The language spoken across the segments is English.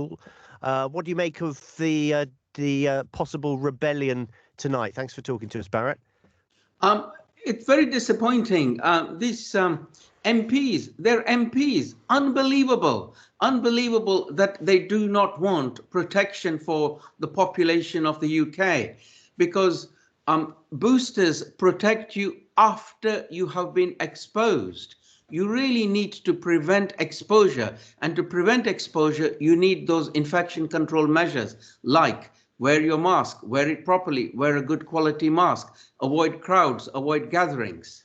Council. What do you make of the possible rebellion tonight? Thanks for talking to us, Barrett. It's very disappointing. These MPs, they're MPs. Unbelievable that they do not want protection for the population of the UK, because boosters protect you after you have been exposed. You really need to prevent exposure, and to prevent exposure, you need those infection control measures like wear your mask, wear it properly, wear a good quality mask, avoid crowds, avoid gatherings.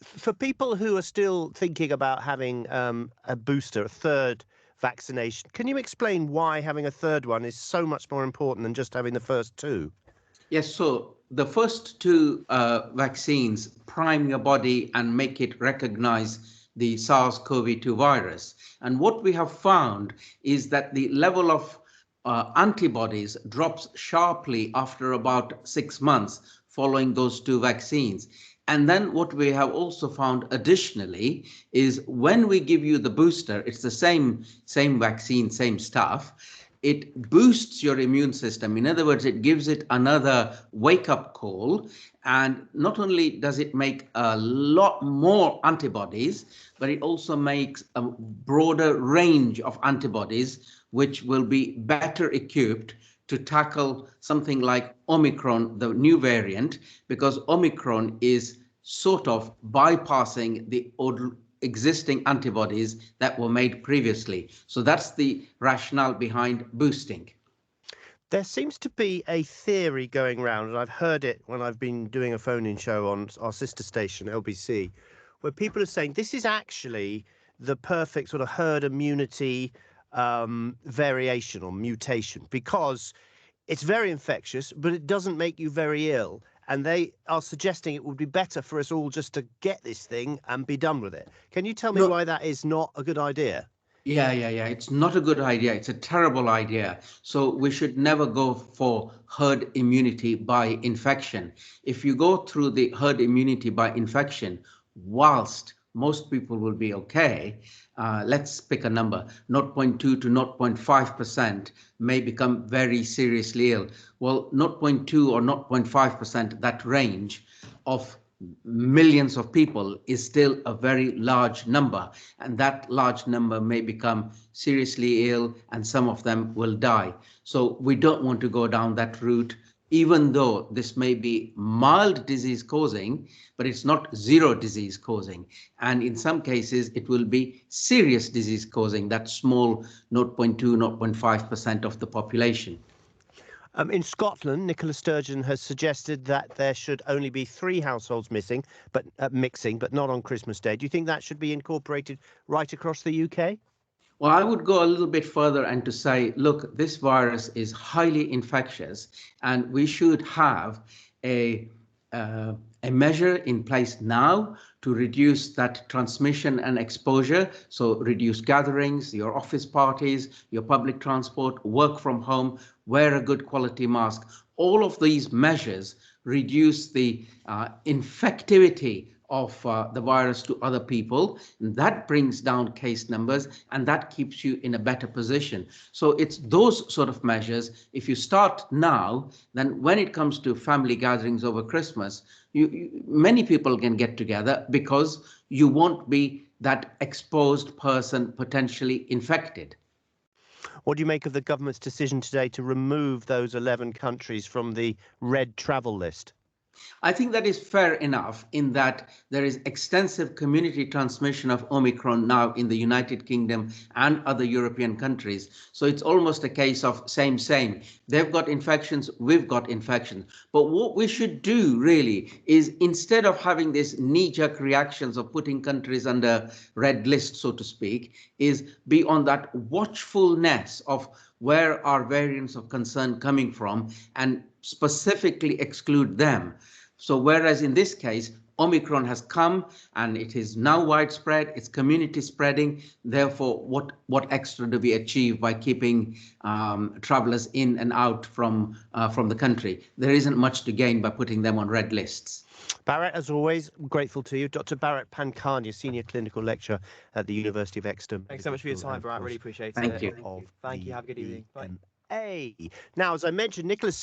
For people who are still thinking about having a booster, a third vaccination, can you explain why having a third one is so much more important than just having the first two? Yes, so the first two vaccines prime your body and make it recognize the SARS-CoV-2 virus. And what we have found is that the level of antibodies drops sharply after about 6 months following those two vaccines. And then what we have also found additionally is when we give you the booster, it's the same vaccine, same stuff. It boosts your immune system. In other words, it gives it another wake-up call. And not only does it make a lot more antibodies, but it also makes a broader range of antibodies, which will be better equipped to tackle something like Omicron, the new variant, because Omicron is sort of bypassing the existing antibodies that were made previously. So that's the rationale behind boosting. There seems to be a theory going around, and I've heard it when I've been doing a phone-in show on our sister station, LBC, where people are saying this is actually the perfect sort of herd immunity variation or mutation, because it's very infectious, but it doesn't make you very ill. And they are suggesting it would be better for us all just to get this thing and be done with it. Can you tell me why that is not a good idea? Yeah. It's not a good idea. It's a terrible idea. So we should never go for herd immunity by infection. If you go through the herd immunity by infection, whilst most people will be okay, let's pick a number, 0.2 to 0.5% may become very seriously ill. Well, 0.2 or 0.5%, that range of millions of people is still a very large number, and that large number may become seriously ill and some of them will die. So we don't want to go down that route, even though this may be mild disease causing, but it's not zero disease causing. And in some cases, it will be serious disease causing, that small 0.2, 0.5% of the population. In Scotland, Nicola Sturgeon has suggested that there should only be 3 households mixing, but not on Christmas Day. Do you think that should be incorporated right across the UK? Well, I would go a little bit further and to say, look, this virus is highly infectious, and we should have a measure in place now to reduce that transmission and exposure. So reduce gatherings, your office parties, your public transport, work from home, wear a good quality mask. All of these measures reduce the infectivity of the virus to other people, and that brings down case numbers, and that keeps you in a better position. So it's those sort of measures. If you start now, then when it comes to family gatherings over Christmas, many people can get together because you won't be that exposed person potentially infected. What do you make of the government's decision today to remove those 11 countries from the red travel list? I think that is fair enough in that there is extensive community transmission of Omicron now in the United Kingdom and other European countries. So it's almost a case of same. They've got infections, we've got infections. But what we should do really is, instead of having these knee-jerk reactions of putting countries under red list, so to speak, is be on that watchfulness of where are variants of concern coming from and specifically exclude them. So whereas in this case, Omicron has come and it is now widespread, it's community spreading. Therefore, what extra do we achieve by keeping travelers in and out from the country? There isn't much to gain by putting them on red lists. Barrett, as always, grateful to you. Dr. Barrett Pankania, Senior Clinical Lecturer at the University of Exeter. Thanks so much for your time, Barrett. Really appreciate it. Thank you. Thank you. Have a good evening. Bye. Now, as I mentioned, Nicholas